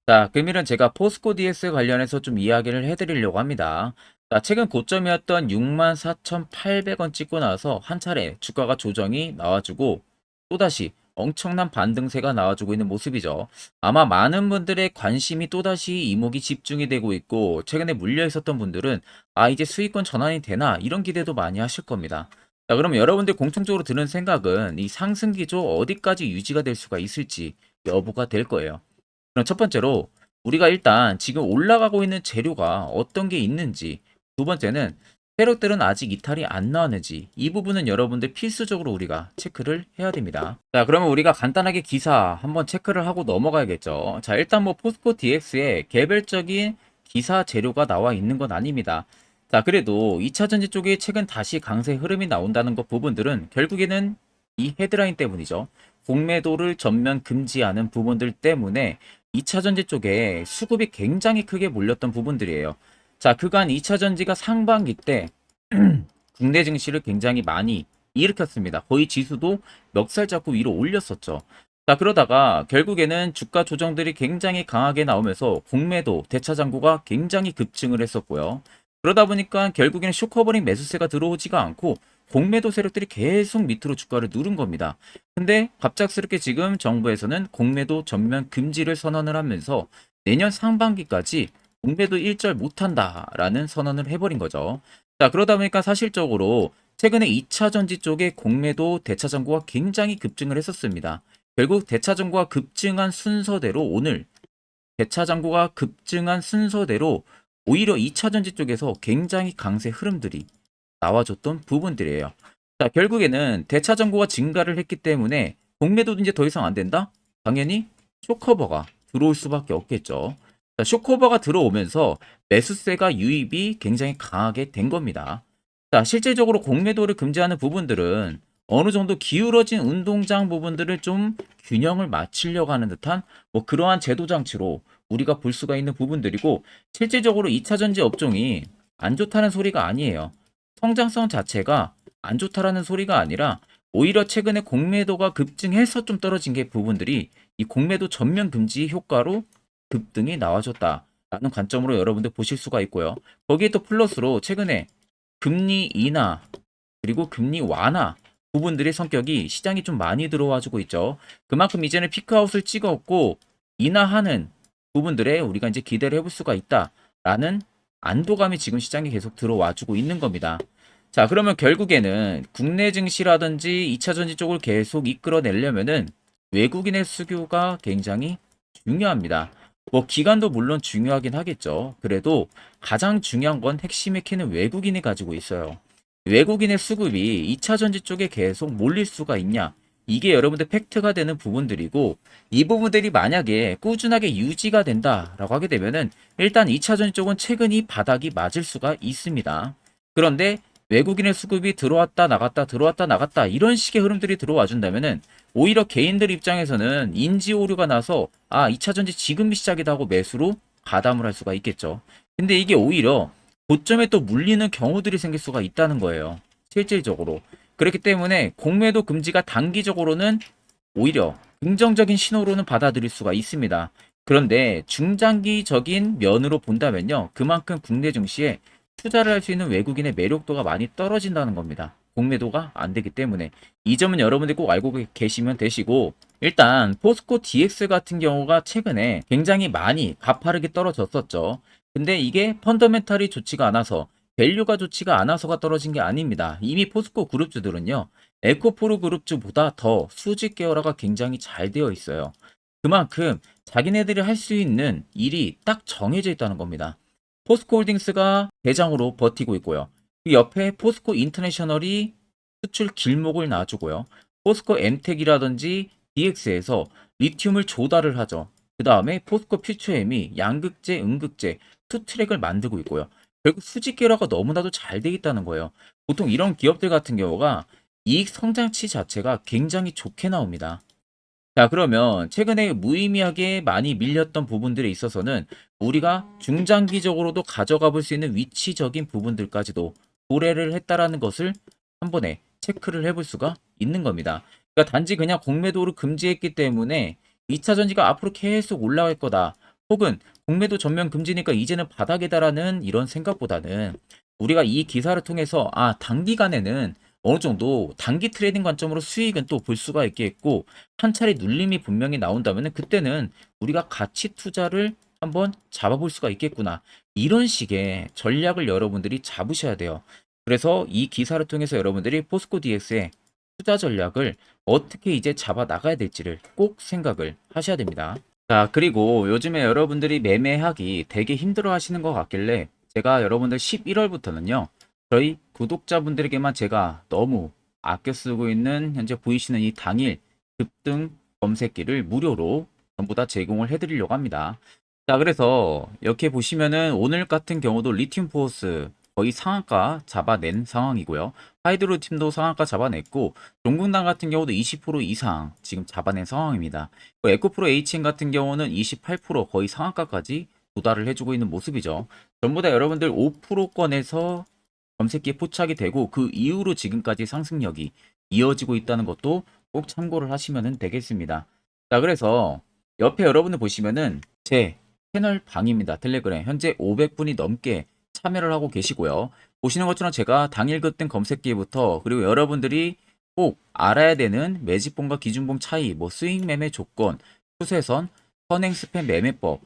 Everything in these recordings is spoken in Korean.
자, 금일은 제가 포스코 DS 관련해서 좀 이야기를 해드리려고 합니다. 자, 최근 고점이었던 64,800원 찍고 나서 한 차례 주가가 조정이 나와주고 또다시 엄청난 반등세가 나와주고 있는 모습이죠. 아마 많은 분들의 관심이 또다시 이목이 집중이 되고 있고 최근에 물려 있었던 분들은 이제 수익권 전환이 되나 이런 기대도 많이 하실 겁니다. 자, 그럼 여러분들 공통적으로 드는 생각은 이 상승 기조 어디까지 유지가 될 수가 있을지 여부가 될 거예요. 그럼 첫 번째로 우리가 일단 지금 올라가고 있는 재료가 어떤 게 있는지, 두 번째는 세력들은 아직 이탈이 안 나왔는지 이 부분은 여러분들 필수적으로 우리가 체크를 해야 됩니다. 자, 그러면 우리가 간단하게 기사 한번 체크를 하고 넘어가야겠죠. 자, 일단 뭐 포스코 DX에 개별적인 기사 재료가 나와 있는 건 아닙니다. 자, 그래도 2차전지 쪽에 최근 다시 강세 흐름이 나온다는 것 부분들은 결국에는 이 헤드라인 때문이죠. 공매도를 전면 금지하는 부분들 때문에 2차 전지 쪽에 수급이 굉장히 크게 몰렸던 부분들이에요. 자, 그간 2차 전지가 상반기 때 국내 증시를 굉장히 많이 일으켰습니다. 거의 지수도 멱살 잡고 위로 올렸었죠. 자, 그러다가 결국에는 주가 조정들이 굉장히 강하게 나오면서 공매도 대차장고가 굉장히 급증을 했었고요. 그러다 보니까 결국에는 쇼커버링 매수세가 들어오지가 않고 공매도 세력들이 계속 밑으로 주가를 누른 겁니다. 근데 갑작스럽게 지금 정부에서는 공매도 전면 금지를 선언을 하면서 내년 상반기까지 공매도 일절 못한다라는 선언을 해버린 거죠. 자, 그러다 보니까 사실적으로 최근에 2차 전지 쪽에 공매도 대차 정고가 굉장히 급증을 했었습니다. 결국 대차 정고가 급증한 순서대로 오늘 대차 정고가 급증한 순서대로 오히려 2차 전지 쪽에서 굉장히 강세 흐름들이 나와줬던 부분들이에요. 자, 결국에는 대차 정고가 증가를 했기 때문에 공매도도 이제 더 이상 안 된다? 당연히 쇼커버가 들어올 수밖에 없겠죠. 자, 쇼커버가 들어오면서 매수세가 유입이 굉장히 강하게 된 겁니다. 자, 실질적으로 공매도를 금지하는 부분들은 어느 정도 기울어진 운동장 부분들을 좀 균형을 맞추려고 하는 듯한 뭐 그러한 제도 장치로 우리가 볼 수가 있는 부분들이고 실질적으로 2차 전지 업종이 안 좋다는 소리가 아니에요. 성장성 자체가 안 좋다라는 소리가 아니라 오히려 최근에 공매도가 급증해서 좀 떨어진 게 부분들이 이 공매도 전면 금지 효과로 급등이 나와줬다라는 관점으로 여러분들 보실 수가 있고요. 거기에 또 플러스로 최근에 금리 인하 그리고 금리 완화 부분들의 성격이 시장이 좀 많이 들어와주고 있죠. 그만큼 이제는 피크아웃을 찍었고 인하하는 부분들에 우리가 이제 기대를 해볼 수가 있다라는 안도감이 지금 시장에 계속 들어와주고 있는 겁니다. 자, 그러면 결국에는 국내 증시라든지 2차 전지 쪽을 계속 이끌어내려면은 외국인의 수교가 굉장히 중요합니다. 뭐 기간도 물론 중요하긴 하겠죠. 그래도 가장 중요한 건 핵심의 키는 외국인이 가지고 있어요. 외국인의 수급이 2차 전지 쪽에 계속 몰릴 수가 있냐? 이게 여러분들 팩트가 되는 부분들이고 이 부분들이 만약에 꾸준하게 유지가 된다라고 하게 되면은 일단 2차 전지 쪽은 최근 이 바닥이 맞을 수가 있습니다. 그런데 외국인의 수급이 들어왔다 나갔다 들어왔다 나갔다 이런 식의 흐름들이 들어와 준다면은 오히려 개인들 입장에서는 인지 오류가 나서 2차 전지 지금 시작이다 하고 매수로 가담을 할 수가 있겠죠. 근데 이게 오히려 고점에 또 물리는 경우들이 생길 수가 있다는 거예요. 실질적으로. 그렇기 때문에 공매도 금지가 단기적으로는 오히려 긍정적인 신호로는 받아들일 수가 있습니다. 그런데 중장기적인 면으로 본다면요. 그만큼 국내 증시에 투자를 할 수 있는 외국인의 매력도가 많이 떨어진다는 겁니다. 공매도가 안 되기 때문에. 이 점은 여러분들이 꼭 알고 계시면 되시고, 일단 포스코 DX 같은 경우가 최근에 굉장히 많이 가파르게 떨어졌었죠. 근데 이게 펀더멘탈이 좋지가 않아서 밸류가 좋지가 않아서가 떨어진 게 아닙니다. 이미 포스코 그룹주들은요. 에코프로 그룹주보다 더 수직 계열화가 굉장히 잘 되어 있어요. 그만큼 자기네들이 할 수 있는 일이 딱 정해져 있다는 겁니다. 포스코 홀딩스가 대장으로 버티고 있고요. 그 옆에 포스코 인터내셔널이 수출 길목을 놔주고요. 포스코 엠텍이라든지 DX에서 리튬을 조달을 하죠. 그 다음에 포스코 퓨처엠이 양극재, 음극재 투 트랙을 만들고 있고요. 결국 수직 계열화가 너무나도 잘 돼 있다는 거예요. 보통 이런 기업들 같은 경우가 이익 성장치 자체가 굉장히 좋게 나옵니다. 자, 그러면 최근에 무의미하게 많이 밀렸던 부분들에 있어서는 우리가 중장기적으로도 가져가 볼 수 있는 위치적인 부분들까지도 도래를 했다라는 것을 한 번에 체크를 해볼 수가 있는 겁니다. 그러니까 단지 그냥 공매도를 금지했기 때문에 2차 전지가 앞으로 계속 올라갈 거다. 혹은 공매도 전면 금지니까 이제는 바닥이다라는 이런 생각보다는 우리가 이 기사를 통해서 단기간에는 어느 정도 단기 트레이딩 관점으로 수익은 또 볼 수가 있겠고 한 차례 눌림이 분명히 나온다면은 그때는 우리가 가치 투자를 한번 잡아볼 수가 있겠구나. 이런 식의 전략을 여러분들이 잡으셔야 돼요. 그래서 이 기사를 통해서 여러분들이 포스코 DX의 투자 전략을 어떻게 이제 잡아 나가야 될지를 꼭 생각을 하셔야 됩니다. 자, 그리고 요즘에 여러분들이 매매하기 되게 힘들어 하시는 것 같길래 제가 여러분들 11월부터는요, 저희 구독자분들에게만 제가 너무 아껴 쓰고 있는 현재 보이시는 이 당일 급등 검색기를 무료로 전부 다 제공을 해드리려고 합니다. 자, 그래서 이렇게 보시면은 오늘 같은 경우도 리튬 포스 거의 상한가 잡아낸 상황이고요. 하이드로 팀도 상한가 잡아냈고, 종근당 같은 경우도 20% 이상 지금 잡아낸 상황입니다. 에코프로 HN 같은 경우는 28% 거의 상한가까지 도달을 해주고 있는 모습이죠. 전부 다 여러분들 5%권에서 검색기에 포착이 되고 그 이후로 지금까지 상승력이 이어지고 있다는 것도 꼭 참고를 하시면 되겠습니다. 자, 그래서 옆에 여러분들 보시면은 제 채널 방입니다. 텔레그램 현재 500분이 넘게 참여를 하고 계시고요. 보시는 것처럼 제가 당일 급등 검색기부터 그리고 여러분들이 꼭 알아야 되는 매집봉과 기준봉 차이, 뭐 스윙 매매 조건, 추세선, 선행 스팸 매매법,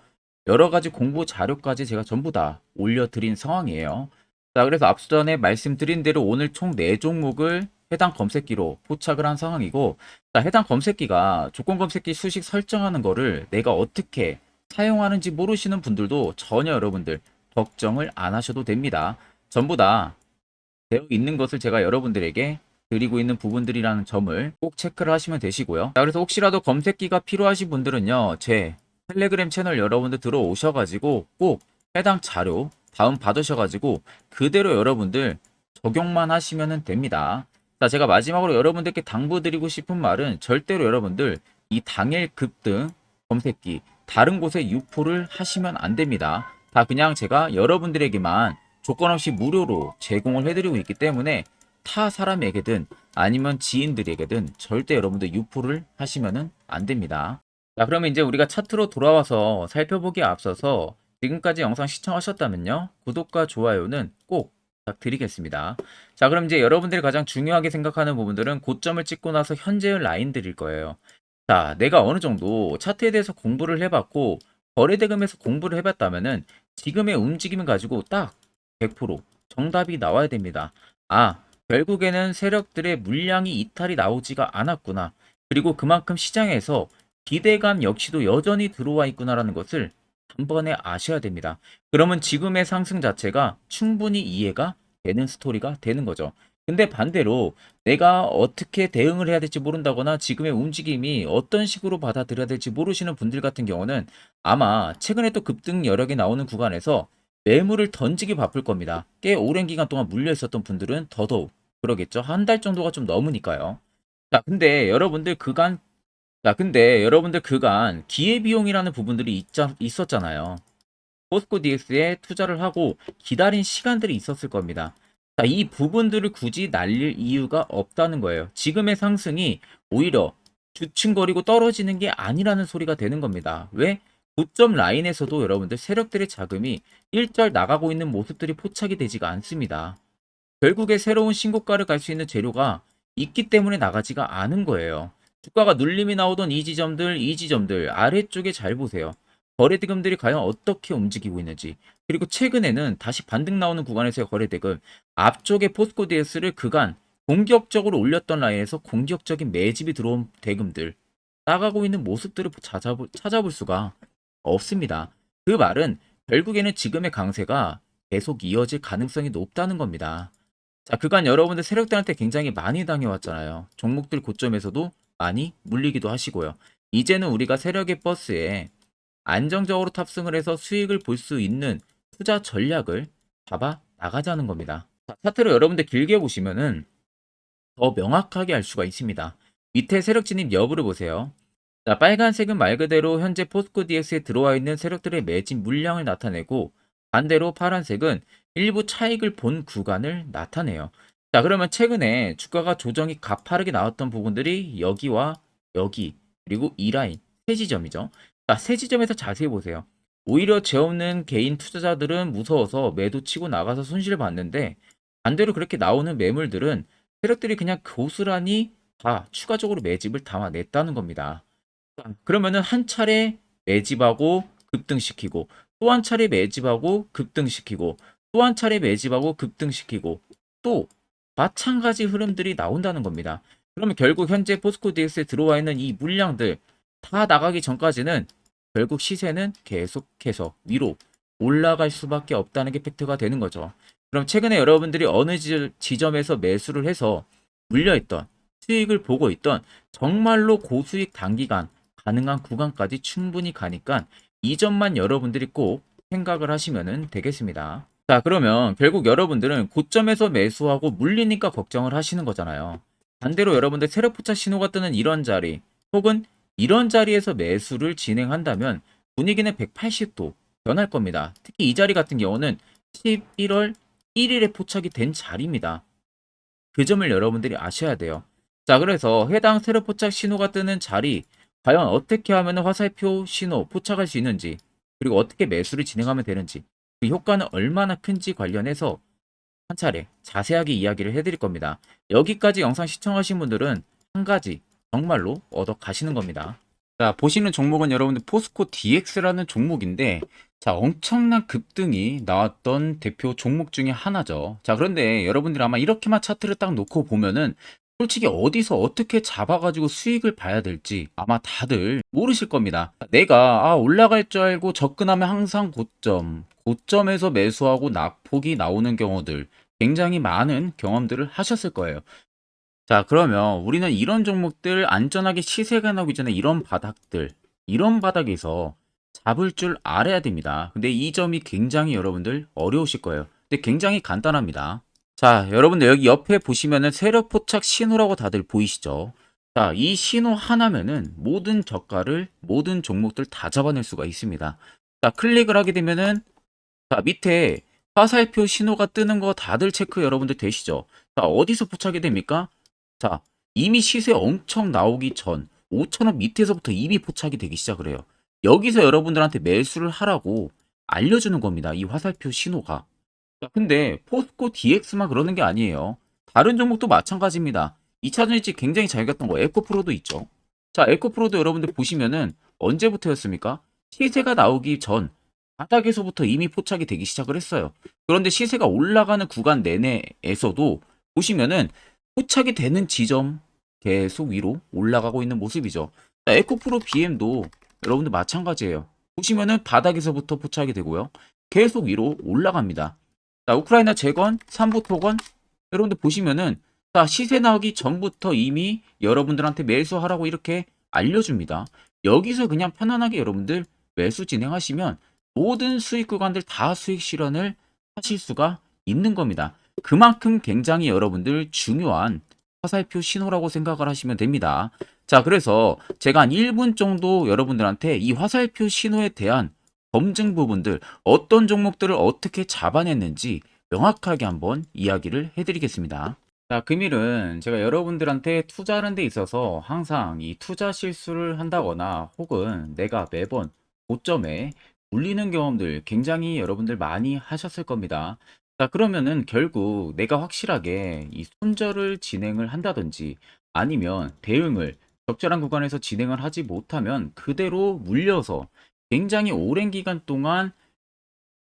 여러 가지 공부 자료까지 제가 전부 다 올려드린 상황이에요. 자, 그래서 앞서 전에 말씀드린 대로 오늘 총 4종목을 해당 검색기로 포착을 한 상황이고, 자, 해당 검색기가 조건 검색기 수식 설정하는 거를 내가 어떻게 사용하는지 모르시는 분들도 전혀 여러분들 걱정을 안 하셔도 됩니다. 전부 다 되어 있는 것을 제가 여러분들에게 드리고 있는 부분들이라는 점을 꼭 체크를 하시면 되시고요. 자, 그래서 혹시라도 검색기가 필요하신 분들은요, 제 텔레그램 채널 여러분들 들어오셔가지고 꼭 해당 자료 다운 받으셔가지고 그대로 여러분들 적용만 하시면 됩니다. 자, 제가 마지막으로 여러분들께 당부드리고 싶은 말은 절대로 여러분들 이 당일 급등 검색기 다른 곳에 유포를 하시면 안 됩니다. 다 그냥 제가 여러분들에게만 조건 없이 무료로 제공을 해드리고 있기 때문에 타 사람에게든 아니면 지인들에게든 절대 여러분들 유포를 하시면 안 됩니다. 자, 그러면 이제 우리가 차트로 돌아와서 살펴보기에 앞서서 지금까지 영상 시청하셨다면요, 구독과 좋아요는 꼭 부탁드리겠습니다. 자, 그럼 이제 여러분들이 가장 중요하게 생각하는 부분들은 고점을 찍고 나서 현재의 라인들일 거예요. 자, 내가 어느 정도 차트에 대해서 공부를 해봤고 거래대금에서 공부를 해봤다면은 지금의 움직임을 가지고 딱 100% 정답이 나와야 됩니다. 결국에는 세력들의 물량이 이탈이 나오지가 않았구나. 그리고 그만큼 시장에서 기대감 역시도 여전히 들어와 있구나라는 것을 단번에 아셔야 됩니다. 그러면 지금의 상승 자체가 충분히 이해가 되는 스토리가 되는 거죠. 근데 반대로 내가 어떻게 대응을 해야 될지 모른다거나 지금의 움직임이 어떤 식으로 받아들여야 될지 모르시는 분들 같은 경우는 아마 최근에 또 급등 여력이 나오는 구간에서 매물을 던지기 바쁠 겁니다. 꽤 오랜 기간 동안 물려 있었던 분들은 더더욱 그러겠죠. 한 달 정도가 좀 넘으니까요. 자, 근데 여러분들 그간 기회비용이라는 부분들이 있었잖아요. 포스코 DX에 투자를 하고 기다린 시간들이 있었을 겁니다. 자, 이 부분들을 굳이 날릴 이유가 없다는 거예요. 지금의 상승이 오히려 주춤거리고 떨어지는 게 아니라는 소리가 되는 겁니다. 왜? 고점 라인에서도 여러분들 세력들의 자금이 일절 나가고 있는 모습들이 포착이 되지가 않습니다. 결국에 새로운 신고가를 갈 수 있는 재료가 있기 때문에 나가지가 않은 거예요. 주가가 눌림이 나오던 이 지점들 아래쪽에 잘 보세요. 거래대금들이 과연 어떻게 움직이고 있는지. 그리고 최근에는 다시 반등 나오는 구간에서의 거래대금, 앞쪽에 포스코 DS를 그간 공격적으로 올렸던 라인에서 공격적인 매집이 들어온 대금들 나가고 있는 모습들을 찾아볼 수가 없습니다. 그 말은 결국에는 지금의 강세가 계속 이어질 가능성이 높다는 겁니다. 자, 그간 여러분들 세력들한테 굉장히 많이 당해왔잖아요. 종목들 고점에서도 많이 물리기도 하시고요. 이제는 우리가 세력의 버스에 안정적으로 탑승을 해서 수익을 볼 수 있는 투자 전략을 잡아 나가자는 겁니다. 자, 차트를 여러분들 길게 보시면은 더 명확하게 알 수가 있습니다. 밑에 세력 진입 여부를 보세요. 자, 빨간색은 말 그대로 현재 포스코 DX에 들어와 있는 세력들의 매집 물량을 나타내고 반대로 파란색은 일부 차익을 본 구간을 나타내요. 자, 그러면 최근에 주가가 조정이 가파르게 나왔던 부분들이 여기와 여기 그리고 이 라인 세 지점이죠. 자, 세 지점에서 자세히 보세요. 오히려 죄 없는 개인 투자자들은 무서워서 매도 치고 나가서 손실을 봤는데 반대로 그렇게 나오는 매물들은 세력들이 그냥 고스란히 다 추가적으로 매집을 담아냈다는 겁니다. 그러면은 한 차례 매집하고 급등시키고 또 한 차례 매집하고 급등시키고 또 한 차례 매집하고 급등시키고 또 마찬가지 흐름들이 나온다는 겁니다. 그러면 결국 현재 포스코 DX에 들어와 있는 이 물량들 다 나가기 전까지는 결국 시세는 계속해서 위로 올라갈 수밖에 없다는 게 팩트가 되는 거죠. 그럼 최근에 여러분들이 어느 지점에서 매수를 해서 물려있던 수익을 보고 있던 정말로 고수익 단기간 가능한 구간까지 충분히 가니까 이 점만 여러분들이 꼭 생각을 하시면 되겠습니다. 자, 그러면 결국 여러분들은 고점에서 매수하고 물리니까 걱정을 하시는 거잖아요. 반대로 여러분들 세력 포착 신호가 뜨는 이런 자리 혹은 이런 자리에서 매수를 진행한다면 분위기는 180도 변할 겁니다. 특히 이 자리 같은 경우는 11월 1일에 포착이 된 자리입니다. 그 점을 여러분들이 아셔야 돼요. 자, 그래서 해당 세력 포착 신호가 뜨는 자리, 과연 어떻게 하면 화살표 신호 포착할 수 있는지, 그리고 어떻게 매수를 진행하면 되는지, 그 효과는 얼마나 큰지 관련해서 한 차례 자세하게 이야기를 해드릴 겁니다. 여기까지 영상 시청하신 분들은 한 가지 정말로 얻어 가시는 겁니다. 자, 보시는 종목은 여러분들 포스코 DX라는 종목인데, 자, 엄청난 급등이 나왔던 대표 종목 중에 하나죠. 자, 그런데 여러분들 아마 이렇게만 차트를 딱 놓고 보면은 솔직히 어디서 어떻게 잡아가지고 수익을 봐야 될지 아마 다들 모르실 겁니다. 내가 올라갈 줄 알고 접근하면 항상 고점에서 매수하고 낙폭이 나오는 경우들 굉장히 많은 경험들을 하셨을 거예요. 자, 그러면 우리는 이런 종목들 안전하게 시세가 나오기 전에 이런 바닥에서 잡을 줄 알아야 됩니다. 근데 이 점이 굉장히 여러분들 어려우실 거예요. 근데 굉장히 간단합니다. 자, 여러분들 여기 옆에 보시면은 세력 포착 신호라고 다들 보이시죠? 자, 이 신호 하나면은 모든 저가를, 모든 종목들 다 잡아낼 수가 있습니다. 자, 클릭을 하게 되면은 자, 밑에 화살표 신호가 뜨는 거 다들 체크 여러분들 되시죠? 자, 어디서 포착이 됩니까? 자, 이미 시세 엄청 나오기 전 5,000원 밑에서부터 이미 포착이 되기 시작을 해요. 여기서 여러분들한테 매수를 하라고 알려주는 겁니다. 이 화살표 신호가. 자, 근데 포스코 DX만 그러는 게 아니에요. 다른 종목도 마찬가지입니다. 2차 전지 굉장히 잘 갔던 거 에코프로도 있죠. 자, 에코프로도 여러분들 보시면은 언제부터였습니까? 시세가 나오기 전 바닥에서부터 이미 포착이 되기 시작을 했어요. 그런데 시세가 올라가는 구간 내내에서도 보시면은 포착이 되는 지점 계속 위로 올라가고 있는 모습이죠. 자, 에코프로 BM도 여러분들 마찬가지예요. 보시면은 바닥에서부터 포착이 되고요. 계속 위로 올라갑니다. 자, 우크라이나 재건, 삼부 토건 여러분들 보시면은 자, 시세 나오기 전부터 이미 여러분들한테 매수하라고 이렇게 알려줍니다. 여기서 그냥 편안하게 여러분들 매수 진행하시면 모든 수익 구간들 다 수익 실현을 하실 수가 있는 겁니다. 그만큼 굉장히 여러분들 중요한 화살표 신호라고 생각을 하시면 됩니다. 자, 그래서 제가 한 1분 정도 여러분들한테 이 화살표 신호에 대한 검증 부분들, 어떤 종목들을 어떻게 잡아냈는지 명확하게 한번 이야기를 해드리겠습니다. 자, 금일은 제가 여러분들한테 투자하는 데 있어서 항상 이 투자 실수를 한다거나 혹은 내가 매번 고점에 물리는 경험들 굉장히 여러분들 많이 하셨을 겁니다. 자, 그러면은 결국 내가 확실하게 이 손절을 진행을 한다든지 아니면 대응을 적절한 구간에서 진행을 하지 못하면 그대로 물려서 굉장히 오랜 기간 동안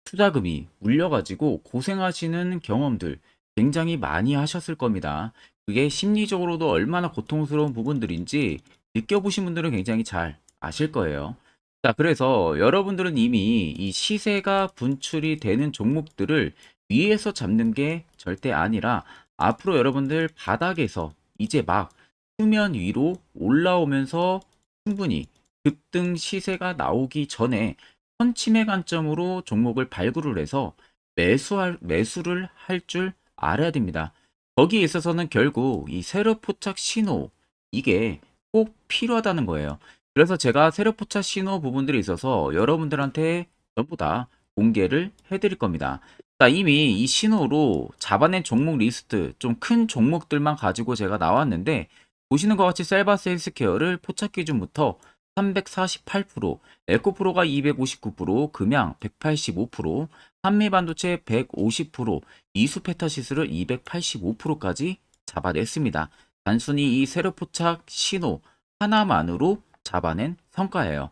투자금이 물려가지고 고생하시는 경험들 굉장히 많이 하셨을 겁니다. 그게 심리적으로도 얼마나 고통스러운 부분들인지 느껴보신 분들은 굉장히 잘 아실 거예요. 자, 그래서 여러분들은 이미 이 시세가 분출이 되는 종목들을 위에서 잡는 게 절대 아니라 앞으로 여러분들 바닥에서 이제 막 수면 위로 올라오면서 충분히 급등 시세가 나오기 전에 선침해 관점으로 종목을 발굴을 해서 매수를 할 줄 알아야 됩니다. 거기에 있어서는 결국 이 세력 포착 신호 이게 꼭 필요하다는 거예요. 그래서 제가 세력 포착 신호 부분들이 있어서 여러분들한테 전부 다 공개를 해드릴 겁니다. 자, 이미 이 신호로 잡아낸 종목 리스트 좀 큰 종목들만 가지고 제가 나왔는데 보시는 것 같이 셀바스 헬스케어를 포착 기준부터 348%, 에코프로가 259%, 금양 185%, 한미반도체 150%, 이수페타시스를 285%까지 잡아냈습니다. 단순히 이 세로포착 신호 하나만으로 잡아낸 성과예요.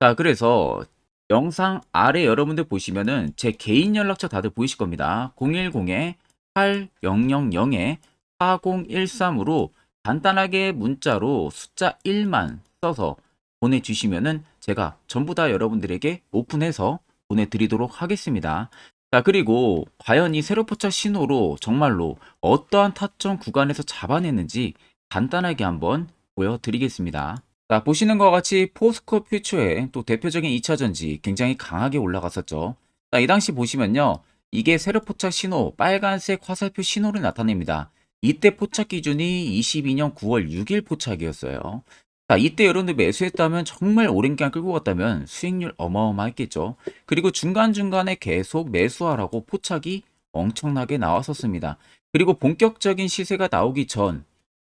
자, 그래서 영상 아래 여러분들 보시면은 제 개인 연락처 다들 보이실 겁니다. 010-8000-4013으로 간단하게 문자로 숫자 1만 써서 보내주시면은 제가 전부 다 여러분들에게 오픈해서 보내드리도록 하겠습니다. 자, 그리고 과연 이 세로포착 신호로 정말로 어떠한 타점 구간에서 잡아냈는지 간단하게 한번 보여드리겠습니다. 자, 보시는 것과 같이 포스코 퓨처의 또 대표적인 2차 전지 굉장히 강하게 올라갔었죠. 자, 이 당시 보시면요. 이게 세로 포착 신호, 빨간색 화살표 신호를 나타냅니다. 이때 포착 기준이 22년 9월 6일 포착이었어요. 자, 이때 여러분들 매수했다면 정말 오랜 기간 끌고 갔다면 수익률 어마어마했겠죠. 그리고 중간중간에 계속 매수하라고 포착이 엄청나게 나왔었습니다. 그리고 본격적인 시세가 나오기 전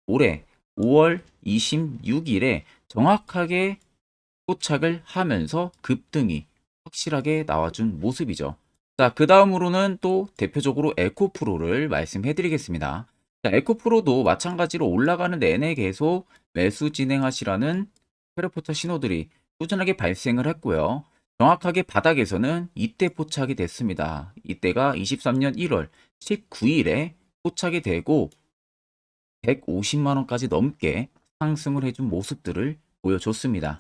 올해 5월 26일에 정확하게 포착을 하면서 급등이 확실하게 나와준 모습이죠. 자, 그 다음으로는 또 대표적으로 에코프로를 말씀해 드리겠습니다. 자, 에코프로도 마찬가지로 올라가는 내내 계속 매수 진행하시라는 페르포타 신호들이 꾸준하게 발생을 했고요. 정확하게 바닥에서는 이때 포착이 됐습니다. 이때가 23년 1월 19일에 포착이 되고 150만 원까지 넘게 상승을 해준 모습들을 보여줬습니다.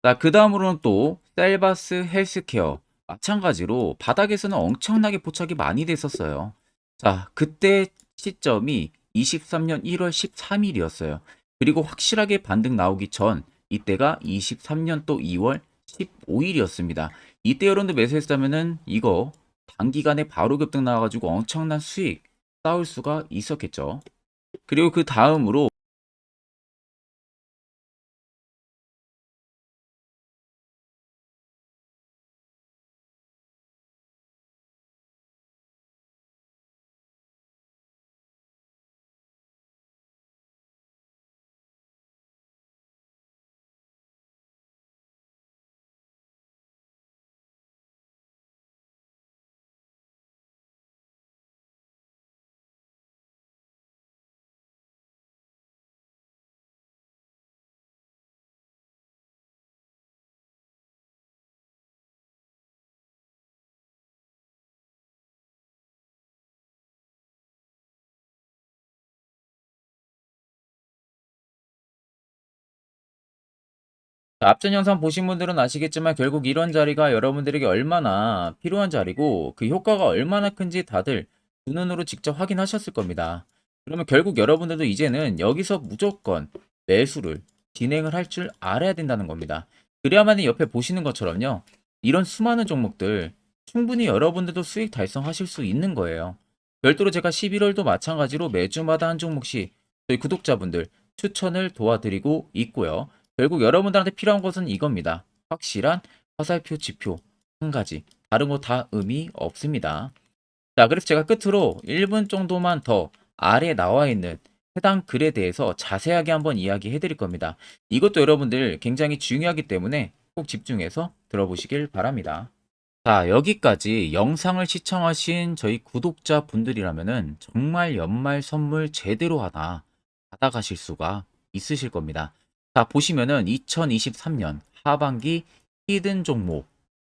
자, 그 다음으로는 또 셀바스 헬스케어 마찬가지로 바닥에서는 엄청나게 포착이 많이 됐었어요. 자, 그때 시점이 23년 1월 13일이었어요. 그리고 확실하게 반등 나오기 전 이때가 23년 또 2월 15일이었습니다. 이때 여러분들 매수했다면은 이거 단기간에 바로 급등 나와가지고 엄청난 수익 쌓을 수가 있었겠죠. 그리고 그 다음으로 앞전 영상 보신 분들은 아시겠지만 결국 이런 자리가 여러분들에게 얼마나 필요한 자리고 그 효과가 얼마나 큰지 다들 두 눈으로 직접 확인하셨을 겁니다. 그러면 결국 여러분들도 이제는 여기서 무조건 매수를 진행을 할 줄 알아야 된다는 겁니다. 그래야만 옆에 보시는 것처럼요. 이런 수많은 종목들 충분히 여러분들도 수익 달성하실 수 있는 거예요. 별도로 제가 11월도 마찬가지로 매주마다 한 종목씩 저희 구독자분들 추천을 도와드리고 있고요. 결국 여러분들한테 필요한 것은 이겁니다. 확실한 화살표 지표 한 가지. 다른 거 다 의미 없습니다. 자, 그래서 제가 끝으로 1분 정도만 더 아래에 나와 있는 해당 글에 대해서 자세하게 한번 이야기해 드릴 겁니다. 이것도 여러분들 굉장히 중요하기 때문에 꼭 집중해서 들어보시길 바랍니다. 자, 여기까지 영상을 시청하신 저희 구독자분들이라면은 정말 연말 선물 제대로 하나 받아가실 수가 있으실 겁니다. 자, 보시면은 2023년 하반기 히든 종목,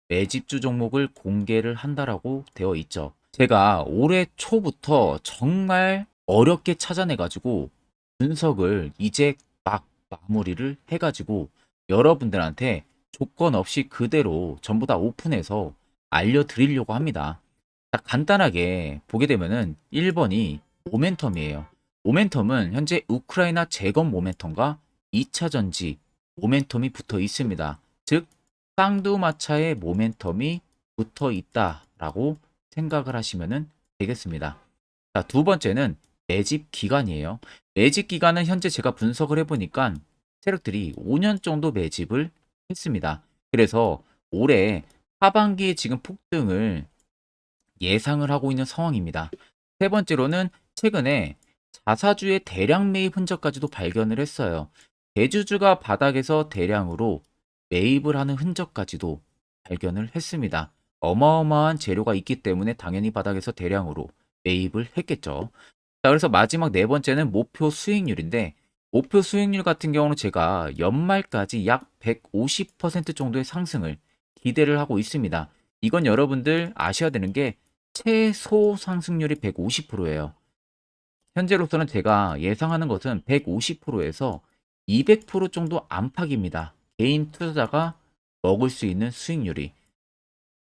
매집주 종목을 공개를 한다라고 되어 있죠. 제가 올해 초부터 정말 어렵게 찾아내가지고 분석을 이제 막 마무리를 해가지고 여러분들한테 조건 없이 그대로 전부 다 오픈해서 알려드리려고 합니다. 자, 간단하게 보게 되면은 1번이 모멘텀이에요. 모멘텀은 현재 우크라이나 재건 모멘텀과 2차 전지 모멘텀이 붙어 있습니다. 즉, 쌍두마차의 모멘텀이 붙어 있다라고 생각을 하시면 되겠습니다. 자, 두 번째는 매집 기간이에요. 매집 기간은 현재 제가 분석을 해보니까 세력들이 5년 정도 매집을 했습니다. 그래서 올해 하반기에 지금 폭등을 예상을 하고 있는 상황입니다. 세 번째로는 최근에 자사주의 대량 매입 흔적까지도 발견을 했어요. 대주주가 바닥에서 대량으로 매입을 하는 흔적까지도 발견을 했습니다. 어마어마한 재료가 있기 때문에 당연히 바닥에서 대량으로 매입을 했겠죠. 자, 그래서 마지막 네 번째는 목표 수익률인데, 목표 수익률 같은 경우는 제가 연말까지 약 150% 정도의 상승을 기대를 하고 있습니다. 이건 여러분들 아셔야 되는 게 최소 상승률이 150%예요. 현재로서는 제가 예상하는 것은 150%에서 200% 정도 안팎입니다. 개인 투자자가 먹을 수 있는 수익률이.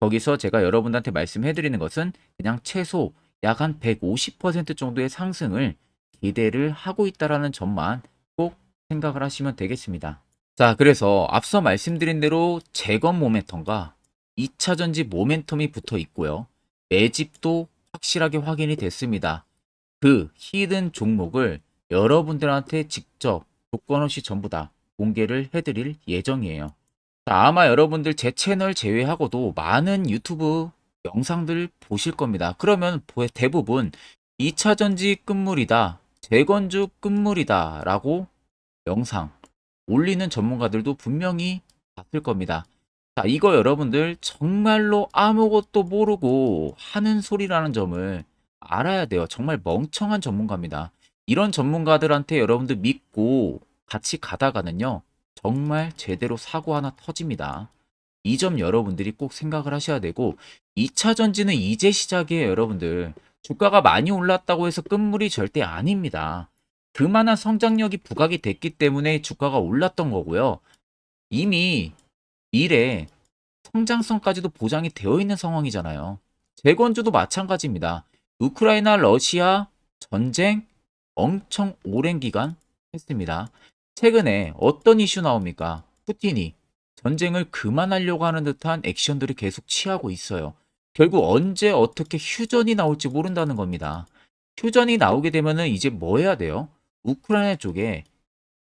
거기서 제가 여러분들한테 말씀해 드리는 것은 그냥 최소 약 한 150% 정도의 상승을 기대를 하고 있다라는 점만 꼭 생각을 하시면 되겠습니다. 자, 그래서 앞서 말씀드린 대로 재건 모멘텀과 2차 전지 모멘텀이 붙어 있고요. 매집도 확실하게 확인이 됐습니다. 그 히든 종목을 여러분들한테 직접 조건 없이 전부 다 공개를 해드릴 예정이에요. 자, 아마 여러분들 제 채널 제외하고도 많은 유튜브 영상들 보실 겁니다. 그러면 대부분 2차 전지 끝물이다, 재건주 끝물이다 라고 영상 올리는 전문가들도 분명히 봤을 겁니다. 자, 이거 여러분들 정말로 아무것도 모르고 하는 소리라는 점을 알아야 돼요. 정말 멍청한 전문가입니다. 이런 전문가들한테 여러분들 믿고 같이 가다가는요, 정말 제대로 사고 하나 터집니다. 이 점 여러분들이 꼭 생각을 하셔야 되고, 2차 전지는 이제 시작이에요, 여러분들. 주가가 많이 올랐다고 해서 끝물이 절대 아닙니다. 그만한 성장력이 부각이 됐기 때문에 주가가 올랐던 거고요. 이미 미래 성장성까지도 보장이 되어 있는 상황이잖아요. 재건주도 마찬가지입니다. 우크라이나 러시아 전쟁 엄청 오랜 기간 했습니다. 최근에 어떤 이슈 나옵니까? 푸틴이 전쟁을 그만하려고 하는 듯한 액션들을 계속 취하고 있어요. 결국 언제 어떻게 휴전이 나올지 모른다는 겁니다. 휴전이 나오게 되면은 이제 뭐 해야 돼요? 우크라이나 쪽에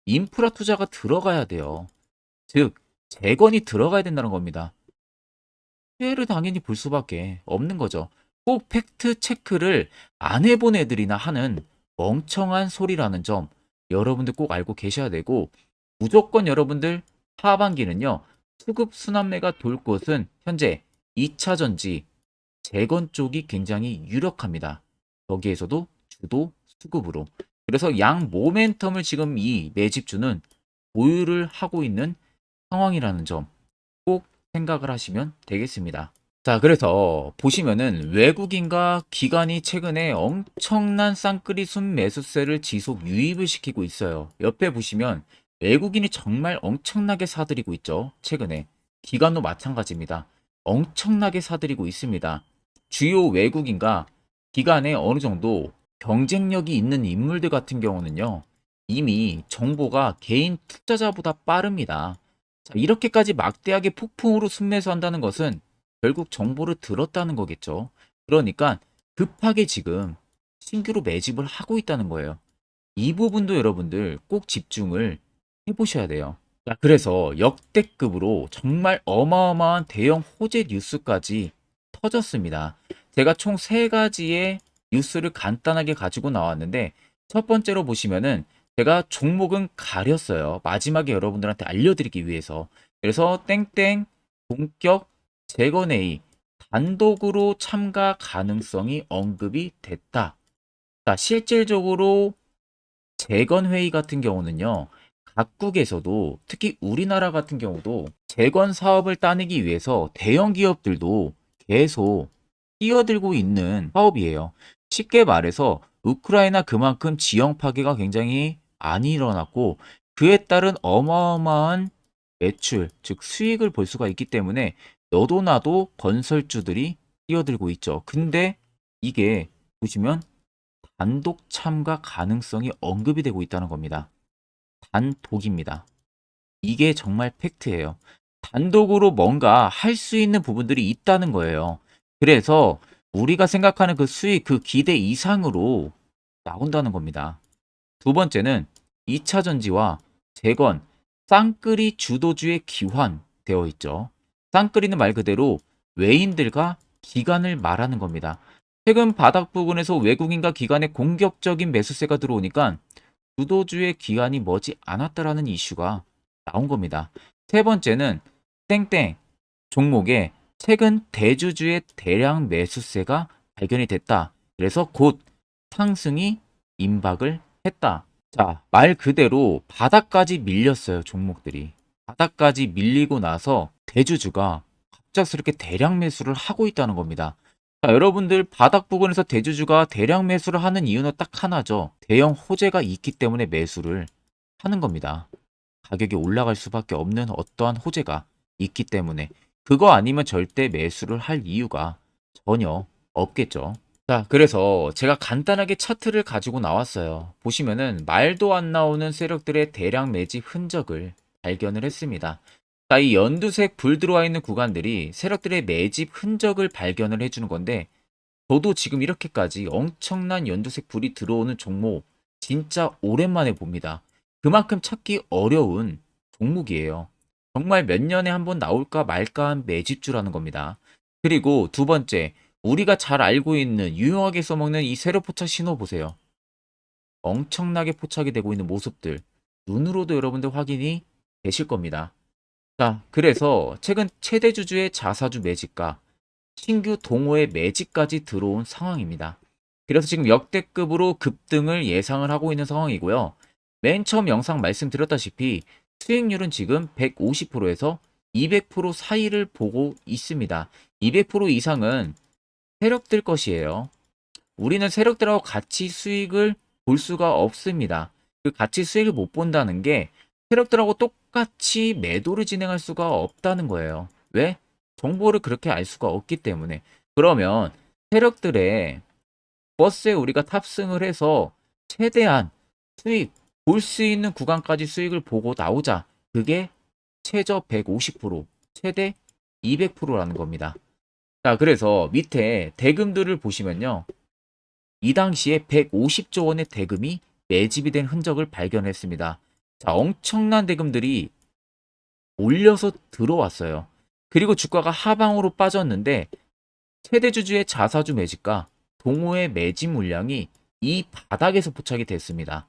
인프라 투자가 들어가야 돼요. 즉, 재건이 들어가야 된다는 겁니다. 피해를 당연히 볼 수밖에 없는 거죠. 꼭 팩트 체크를 안 해본 애들이나 하는 멍청한 소리라는 점 여러분들 꼭 알고 계셔야 되고, 무조건 여러분들 하반기는요, 수급 순환매가 돌 곳은 현재 2차 전지 재건 쪽이 굉장히 유력합니다. 거기에서도 주도 수급으로. 그래서 양 모멘텀을 지금 이 매집주는 보유를 하고 있는 상황이라는 점 꼭 생각을 하시면 되겠습니다. 자, 그래서 보시면은 외국인과 기관이 최근에 엄청난 쌍끌이 순매수세를 지속 유입을 시키고 있어요. 옆에 보시면 외국인이 정말 엄청나게 사들이고 있죠. 최근에. 기관도 마찬가지입니다. 엄청나게 사들이고 있습니다. 주요 외국인과 기관에 어느 정도 경쟁력이 있는 인물들 같은 경우는요, 이미 정보가 개인 투자자보다 빠릅니다. 자, 이렇게까지 막대하게 폭풍으로 순매수한다는 것은 결국 정보를 들었다는 거겠죠. 그러니까 급하게 지금 신규로 매집을 하고 있다는 거예요. 이 부분도 여러분들 꼭 집중을 해보셔야 돼요. 자, 그래서 역대급으로 정말 어마어마한 대형 호재 뉴스까지 터졌습니다. 제가 총 세 가지의 뉴스를 간단하게 가지고 나왔는데, 첫 번째로 보시면은 제가 종목은 가렸어요. 마지막에 여러분들한테 알려드리기 위해서. 그래서 땡땡 본격 재건회의 단독으로 참가 가능성이 언급이 됐다. 자, 실질적으로 재건회의 같은 경우는요, 각국에서도 특히 우리나라 같은 경우도 재건 사업을 따내기 위해서 대형 기업들도 계속 뛰어들고 있는 사업이에요. 쉽게 말해서 우크라이나 그만큼 지형 파괴가 굉장히 많이 일어났고, 그에 따른 어마어마한 매출, 즉 수익을 볼 수가 있기 때문에 너도 나도 건설주들이 뛰어들고 있죠. 근데 이게 보시면 단독 참가 가능성이 언급이 되고 있다는 겁니다. 단독입니다. 이게 정말 팩트예요. 단독으로 뭔가 할 수 있는 부분들이 있다는 거예요. 그래서 우리가 생각하는 그 수익, 그 기대 이상으로 나온다는 겁니다. 두 번째는 2차 전지와 재건, 쌍끌이 주도주의 기환되어 있죠. 쌍끌이는 말 그대로 외인들과 기관을 말하는 겁니다. 최근 바닥 부근에서 외국인과 기관의 공격적인 매수세가 들어오니까 주도주의 기관이 머지 않았다라는 이슈가 나온 겁니다. 세 번째는 땡땡 종목에 최근 대주주의 대량 매수세가 발견이 됐다. 그래서 곧 상승이 임박을 했다. 자, 말 그대로 바닥까지 밀렸어요, 종목들이. 바닥까지 밀리고 나서 대주주가 갑작스럽게 대량 매수를 하고 있다는 겁니다. 자, 여러분들 바닥 부근에서 대주주가 대량 매수를 하는 이유는 딱 하나죠. 대형 호재가 있기 때문에 매수를 하는 겁니다. 가격이 올라갈 수밖에 없는 어떠한 호재가 있기 때문에 그거 아니면 절대 매수를 할 이유가 전혀 없겠죠. 자, 그래서 제가 간단하게 차트를 가지고 나왔어요. 보시면은 말도 안 나오는 세력들의 대량 매집 흔적을 발견을 했습니다. 자, 이 연두색 불 들어와 있는 구간들이 세력들의 매집 흔적을 발견을 해주는 건데, 저도 지금 이렇게까지 엄청난 연두색 불이 들어오는 종목 진짜 오랜만에 봅니다. 그만큼 찾기 어려운 종목이에요. 정말 몇 년에 한 번 나올까 말까 한 매집주라는 겁니다. 그리고 두 번째, 우리가 잘 알고 있는 유용하게 써먹는 이 세로 포착 신호 보세요. 엄청나게 포착이 되고 있는 모습들 눈으로도 여러분들 확인이 되실 겁니다. 자, 그래서 최근 최대 주주의 자사주 매집과 신규 동호회 매집까지 들어온 상황입니다. 그래서 지금 역대급으로 급등을 예상을 하고 있는 상황이고요. 맨 처음 영상 말씀드렸다시피 수익률은 지금 150%에서 200% 사이를 보고 있습니다. 200% 이상은 세력들 것이에요. 우리는 세력들하고 같이 수익을 볼 수가 없습니다. 그 같이 수익을 못 본다는 게 세력들하고 똑같이 매도를 진행할 수가 없다는 거예요. 왜? 정보를 그렇게 알 수가 없기 때문에. 그러면 세력들의 버스에 우리가 탑승을 해서 최대한 수익 볼 수 있는 구간까지 수익을 보고 나오자. 그게 최저 150%, 최대 200%라는 겁니다. 자, 그래서 밑에 대금들을 보시면요. 이 당시에 150조 원의 대금이 매집이 된 흔적을 발견했습니다. 자, 엄청난 대금들이 몰려서 들어왔어요. 그리고 주가가 하방으로 빠졌는데 최대 주주의 자사주 매집과 동호회 매집 물량이 이 바닥에서 포착이 됐습니다.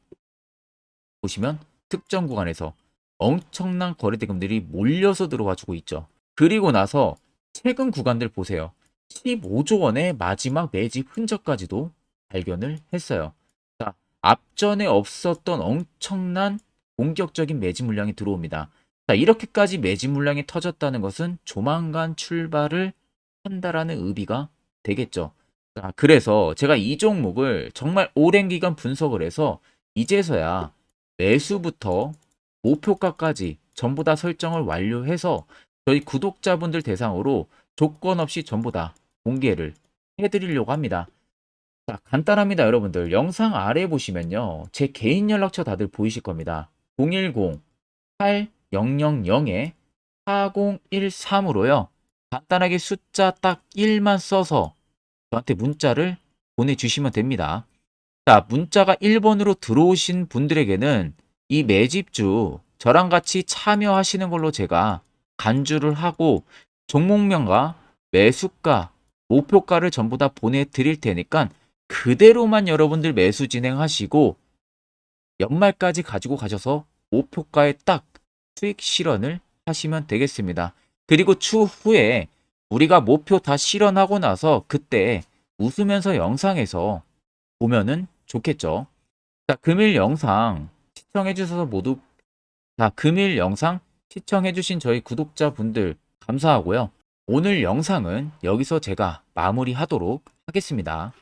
보시면 특정 구간에서 엄청난 거래 대금들이 몰려서 들어와주고 있죠. 그리고 나서 최근 구간들 보세요. 15조 원의 마지막 매집 흔적까지도 발견을 했어요. 자, 앞전에 없었던 엄청난 공격적인 매집 물량이 들어옵니다. 자, 이렇게까지 매집 물량이 터졌다는 것은 조만간 출발을 한다라는 의미가 되겠죠. 자, 그래서 제가 이 종목을 정말 오랜 기간 분석을 해서 이제서야 매수부터 목표가까지 전부 다 설정을 완료해서 저희 구독자분들 대상으로 조건 없이 전부 다 공개를 해드리려고 합니다. 자, 간단합니다, 여러분들. 영상 아래 보시면요. 제 개인 연락처 다들 보이실 겁니다. 010-8013-4013으로요. 간단하게 숫자 딱 1만 써서 저한테 문자를 보내주시면 됩니다. 자, 문자가 1번으로 들어오신 분들에게는 이 매집주 저랑 같이 참여하시는 걸로 제가 간주를 하고 종목명과 매수가, 목표가를 전부 다 보내드릴 테니까 그대로만 여러분들 매수 진행하시고 연말까지 가지고 가셔서 목표가에 딱 수익 실현을 하시면 되겠습니다. 그리고 추후에 우리가 목표 다 실현하고 나서 그때 웃으면서 영상에서 보면은 좋겠죠. 자, 금일 영상 시청해 주셔서 모두 금일 영상 시청해 주신 저희 구독자분들 감사하고요. 오늘 영상은 여기서 제가 마무리하도록 하겠습니다.